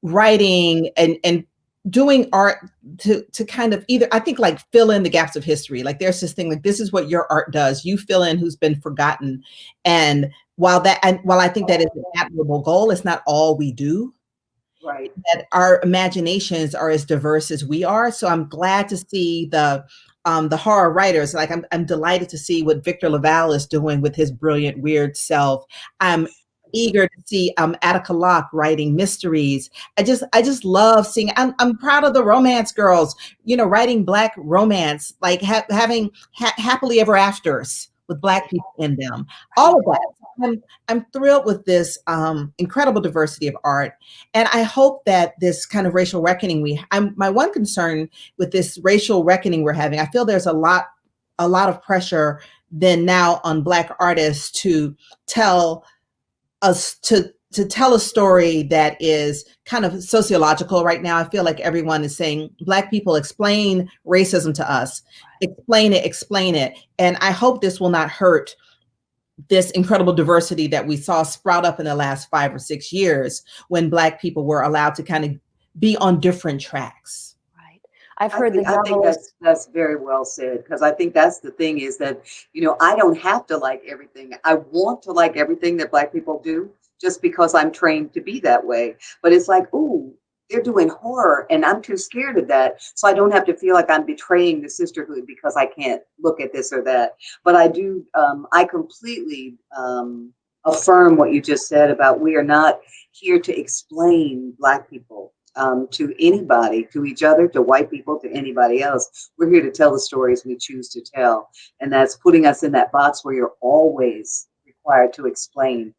Speaker 3: writing and doing art to kind of either, I think, like fill in the gaps of history. Like there's this thing like, this is what your art does. You fill in who's been forgotten. And while I think that is an admirable goal, it's not all we do.
Speaker 2: Right.
Speaker 3: That our imaginations are as diverse as we are. So I'm glad to see the horror writers. Like I'm delighted to see what Victor LaValle is doing with his brilliant weird self. I'm eager to see Attica Locke writing mysteries. I just love seeing. I'm proud of the romance girls, writing Black romance, like having happily ever afters with Black people in them. All of that. I'm thrilled with this incredible diversity of art, and I hope that this kind of racial reckoning my one concern with this racial reckoning we're having, I feel there's a lot of pressure then now on Black artists to tell a story that is kind of sociological right now. I feel like everyone is saying, Black people, explain racism to us, explain it. And I hope this will not hurt this incredible diversity that we saw sprout up in the last 5 or 6 years when Black people were allowed to kind of be on different tracks.
Speaker 1: Right. I've heard
Speaker 2: I think that's very well said, because I think that's the thing is that, I don't have to like everything. I want to like everything that Black people do just because I'm trained to be that way. But it's like, ooh, they're doing horror and I'm too scared of that. So I don't have to feel like I'm betraying the sisterhood because I can't look at this or that. But I do, I completely affirm what you just said about we are not here to explain Black people. To anybody, to each other, to white people, to anybody else. We're here to tell the stories we choose to tell. And that's putting us in that box where you're always required to explain,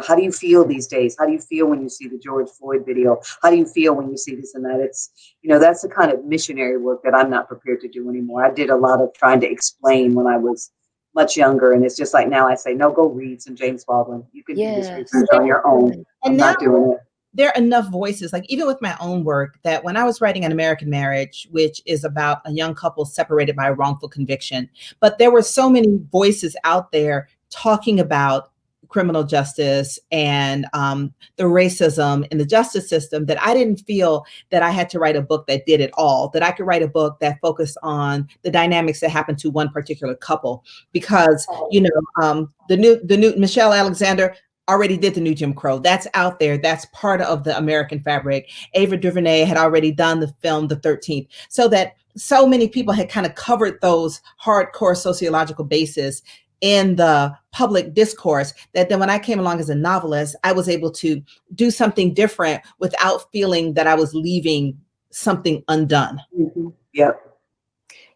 Speaker 2: how do you feel these days? How do you feel when you see the George Floyd video? How do you feel when you see this and that? It's, that's the kind of missionary work that I'm not prepared to do anymore. I did a lot of trying to explain when I was much younger. And it's just like now I say, no, go read some James Baldwin. You can do this research on your own. I'm not doing it.
Speaker 3: There are enough voices, like even with my own work, that when I was writing An American Marriage, which is about a young couple separated by a wrongful conviction, but there were so many voices out there talking about criminal justice and the racism in the justice system that I didn't feel that I had to write a book that did it all, that I could write a book that focused on the dynamics that happened to one particular couple. Because, the new Michelle Alexander already did the new Jim Crow. That's out there. That's part of the American fabric. Ava DuVernay had already done the film, The 13th, so that so many people had kind of covered those hardcore sociological bases in the public discourse that then when I came along as a novelist, I was able to do something different without feeling that I was leaving something undone.
Speaker 2: Mm-hmm. Yep.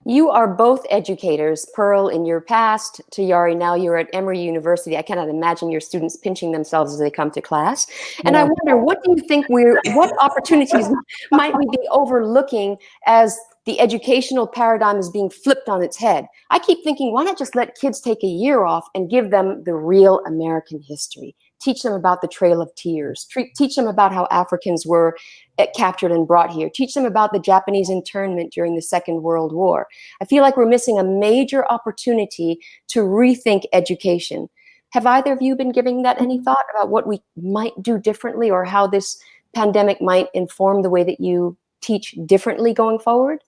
Speaker 1: You are both educators, Pearl in your past, Tayari, now you're at Emory University. I cannot imagine your students pinching themselves as they come to class. And I wonder, what do you think what opportunities might we be overlooking as the educational paradigm is being flipped on its head? I keep thinking, why not just let kids take a year off and give them the real American history? Teach them about the Trail of Tears. Teach them about how Africans were captured and brought here. Teach them about the Japanese internment during the Second World War. I feel like we're missing a major opportunity to rethink education. Have either of you been giving that any thought about what we might do differently or how this pandemic might inform the way that you teach differently going forward?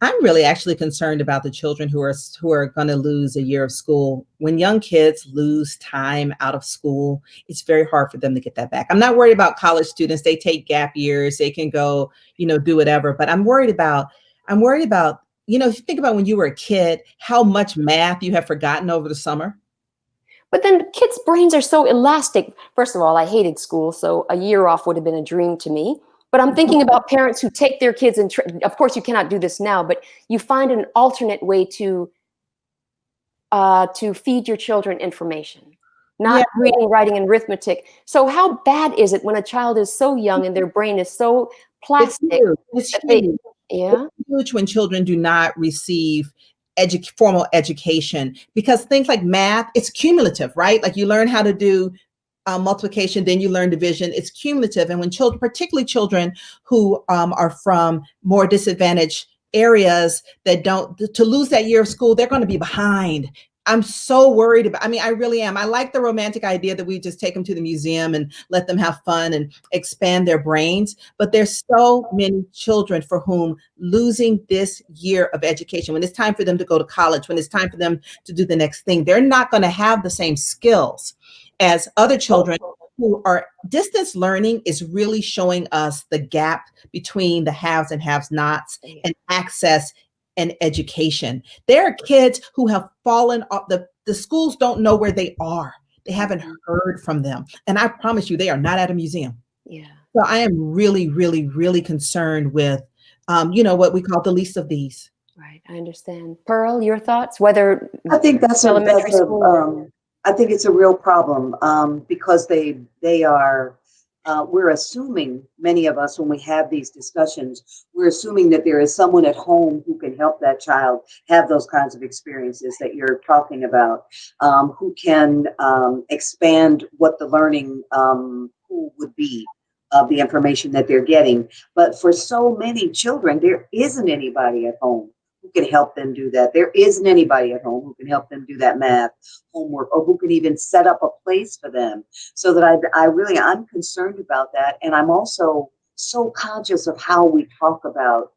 Speaker 3: I'm really actually concerned about the children who are going to lose a year of school. When young kids lose time out of school, it's very hard for them to get that back. I'm not worried about college students. They take gap years. They can go, do whatever. But I'm worried about, if you think about when you were a kid, how much math you have forgotten over the summer.
Speaker 1: But then kids' brains are so elastic. First of all, I hated school, so a year off would have been a dream to me. But I'm thinking about parents who take their kids and, of course, you cannot do this now, but you find an alternate way to feed your children information, not
Speaker 3: Yeah.
Speaker 1: reading, writing, and arithmetic. So how bad is it when a child is so young and their brain is so
Speaker 3: It's
Speaker 1: plastic
Speaker 3: huge. It's
Speaker 1: that
Speaker 3: huge.
Speaker 1: yeah,
Speaker 3: It's huge when children do not receive formal education, because things like math, it's cumulative, right? Like you learn how to do multiplication, then you learn division. It's cumulative. And when children, particularly children who are from more disadvantaged areas that don't, to lose that year of school, they're going to be behind. I'm so worried about, I really am. I like the romantic idea that we just take them to the museum and let them have fun and expand their brains. But there's so many children for whom losing this year of education, when it's time for them to go to college, when it's time for them to do the next thing, they're not going to have the same skills as other children who are distance learning is really showing us the gap between the haves and have-nots and access and education. There are kids who have fallen off. The schools don't know where they are. They haven't heard from them. And I promise you, they are not at a museum.
Speaker 1: yeah.
Speaker 3: So I am really, really, really concerned with, what we call the least of these.
Speaker 1: Right, I understand. Pearl, your thoughts? Whether
Speaker 2: I think
Speaker 1: elementary school.
Speaker 2: I think it's a real problem because they are. We're assuming, many of us, when we have these discussions, we're assuming that there is someone at home who can help that child have those kinds of experiences that you're talking about, who can expand what the learning pool would be of the information that they're getting. But for so many children, there isn't anybody at home who can help them do that. There isn't anybody at home who can help them do that math homework, or who can even set up a place for them. So that I'm concerned about that. And I'm also so conscious of how we talk about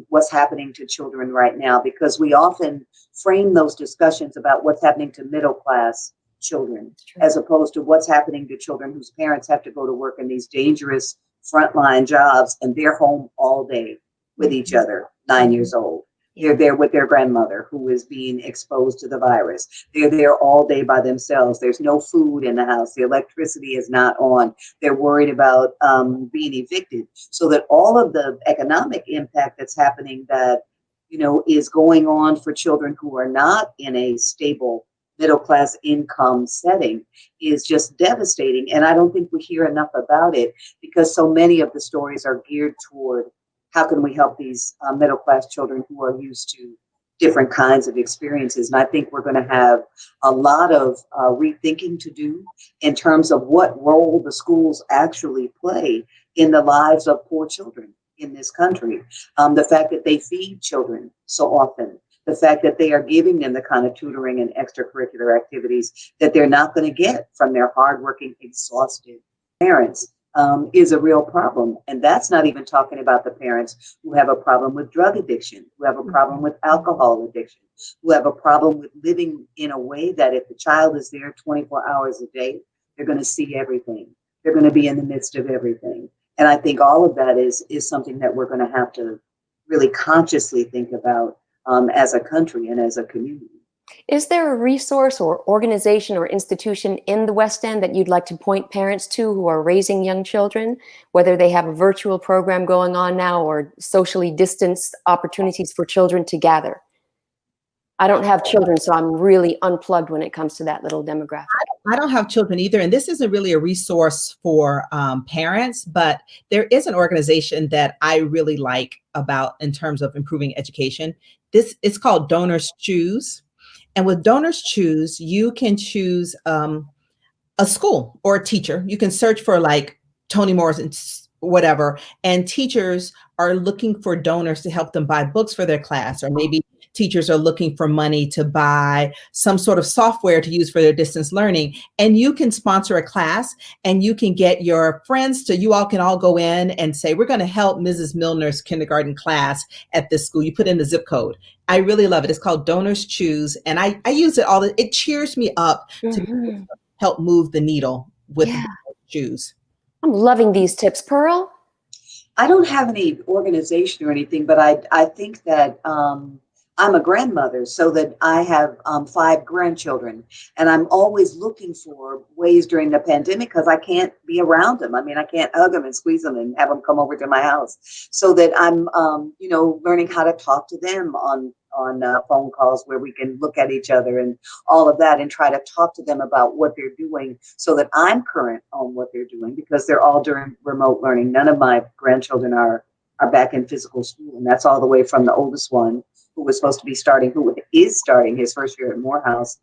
Speaker 2: what's happening to children right now, because we often frame those discussions about what's happening to middle class children, as opposed to what's happening to children whose parents have to go to work in these dangerous frontline jobs, and they're home all day with each other, 9 years old. They're there with their grandmother who is being exposed to the virus. They're there all day by themselves. There's no food in the house. The electricity is not on. They're worried about being evicted. So that all of the economic impact that's happening that, is going on for children who are not in a stable middle class income setting is just devastating. And I don't think we hear enough about it, because so many of the stories are geared toward how can we help these middle class children who are used to different kinds of experiences. And I think we're going to have a lot of rethinking to do in terms of what role the schools actually play in the lives of poor children in this country. The fact that they feed children so often, the fact that they are giving them the kind of tutoring and extracurricular activities that they're not going to get from their hardworking, exhausted parents. Is a real problem. And that's not even talking about the parents who have a problem with drug addiction, who have a problem with alcohol addiction, who have a problem with living in a way that if the child is there 24 hours a day, they're going to see everything. They're going to be in the midst of everything. And I think all of that is something that we're going to have to really consciously think about as a country and as a community.
Speaker 1: Is there a resource or organization or institution in the West End that you'd like to point parents to who are raising young children, whether they have a virtual program going on now or socially distanced opportunities for children to gather? I don't have children, so I'm really unplugged when it comes to that little demographic.
Speaker 3: I don't have children either. And this isn't really a resource for parents, but there is an organization that I really like about in terms of improving education. It's called Donors Choose. And with Donors Choose, you can choose a school or a teacher. You can search for like Toni Morrison, whatever, and teachers are looking for donors to help them buy books for their class, or maybe teachers are looking for money to buy some sort of software to use for their distance learning. And you can sponsor a class and you can get your friends to, you all can all go in and say, we're going to help Mrs. Milner's kindergarten class at this school. You put in the zip code. I really love it. It's called Donors Choose. And I use it it cheers me up to help move the needle with the Choose.
Speaker 1: I'm loving these tips, Pearl.
Speaker 2: I don't have any organization or anything, but I think that I'm a grandmother, so that I have 5 grandchildren, and I'm always looking for ways during the pandemic, because I can't be around them. I mean, I can't hug them and squeeze them and have them come over to my house, so that I'm learning how to talk to them on phone calls where we can look at each other and all of that, and try to talk to them about what they're doing, so that I'm current on what they're doing, because they're all during remote learning. None of my grandchildren are back in physical school, and that's all the way from the oldest one, who is starting his first year at Morehouse,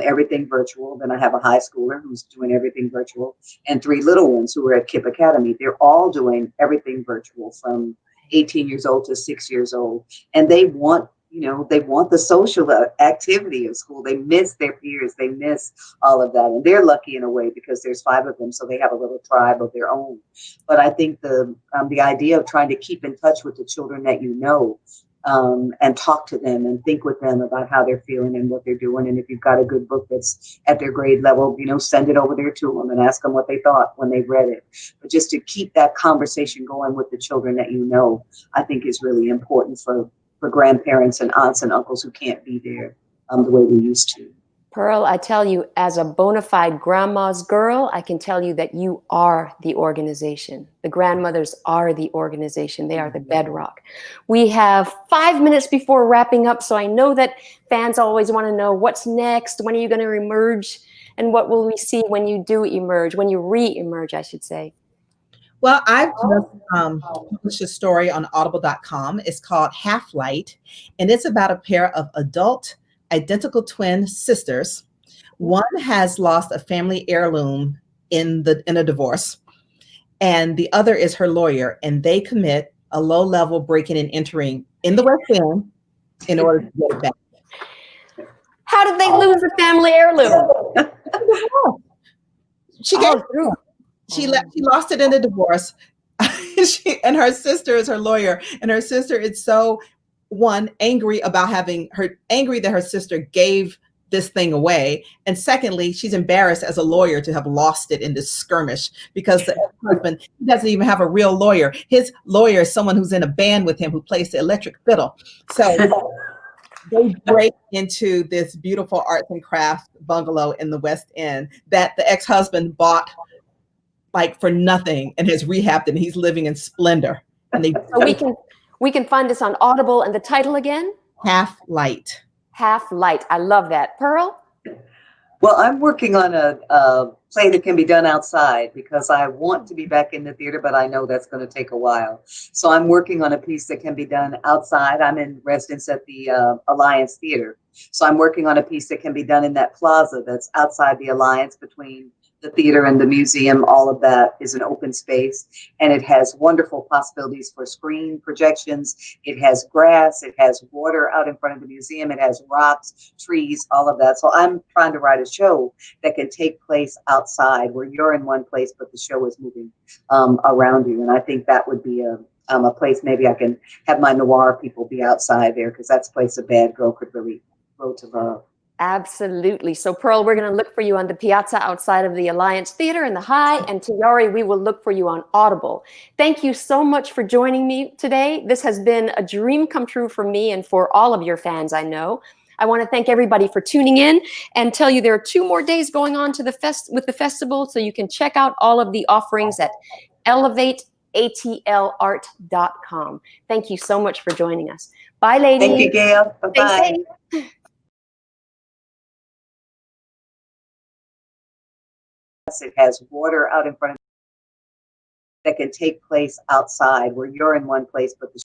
Speaker 2: everything virtual. Then I have a high schooler who's doing everything virtual, and 3 little ones who are at KIPP Academy. They're all doing everything virtual from 18 years old to 6 years old. And they want the social activity of school. They miss their peers. They miss all of that. And they're lucky in a way, because there's 5 of them, so they have a little tribe of their own. But I think the idea of trying to keep in touch with the children that you know, and talk to them and think with them about how they're feeling and what they're doing. And if you've got a good book that's at their grade level, send it over there to them and ask them what they thought when they read it. But just to keep that conversation going with the children that you know, I think is really important for grandparents and aunts and uncles who can't be there the way we used to.
Speaker 1: Pearl, I tell you, as a bona fide grandma's girl, I can tell you that you are the organization. The grandmothers are the organization. They are the bedrock. We have 5 minutes before wrapping up, so I know that fans always want to know what's next, when are you going to emerge, and what will we see when you do emerge, when you re-emerge, I should say.
Speaker 3: Well, I've just published a story on audible.com. It's called Half Light, and it's about a pair of adult identical twin sisters. One has lost a family heirloom in a divorce, and the other is her lawyer, and they commit a low-level breaking and entering in the West End in order to get it back.
Speaker 1: How did they lose the family heirloom?
Speaker 3: She lost it in a divorce. And her sister is her lawyer, and her sister is so angry that her sister gave this thing away, and secondly, she's embarrassed as a lawyer to have lost it in this skirmish, because the husband doesn't even have a real lawyer. His lawyer is someone who's in a band with him who plays the electric fiddle. So they break into this beautiful arts and crafts bungalow in the West End that the ex-husband bought for nothing and has rehabbed it, and he's living in splendor. And
Speaker 1: so we can find this on Audible, and the title again?
Speaker 3: Half Light.
Speaker 1: Half Light. I love that. Pearl?
Speaker 2: Well, I'm working on a play that can be done outside, because I want to be back in the theater, but I know that's going to take a while. So I'm working on a piece that can be done outside. I'm in residence at the Alliance Theater. So I'm working on a piece that can be done in that plaza that's outside the Alliance, between the theater and the museum. All of that is an open space, and it has wonderful possibilities for screen projections. It has grass, it has water out in front of the museum, it has rocks, trees, all of that. So I'm trying to write a show that can take place outside, where you're in one place but the show is moving around you. And I think that would be a place maybe I can have my noir people be outside there, because that's a place a bad girl could really grow to love.
Speaker 1: Absolutely. So Pearl, we're going to look for you on the piazza outside of the Alliance Theater in the High, and Tayari, we will look for you on Audible. Thank you so much for joining me today. This has been a dream come true for me and for all of your fans, I know. I want to thank everybody for tuning in and tell you there are 2 more days going on with the festival, so you can check out all of the offerings at elevateatlart.com. Thank you so much for joining us. Bye, ladies.
Speaker 2: Thank you, Gail. Bye-bye. It has water out in front of that can take place outside, where you're in one place but the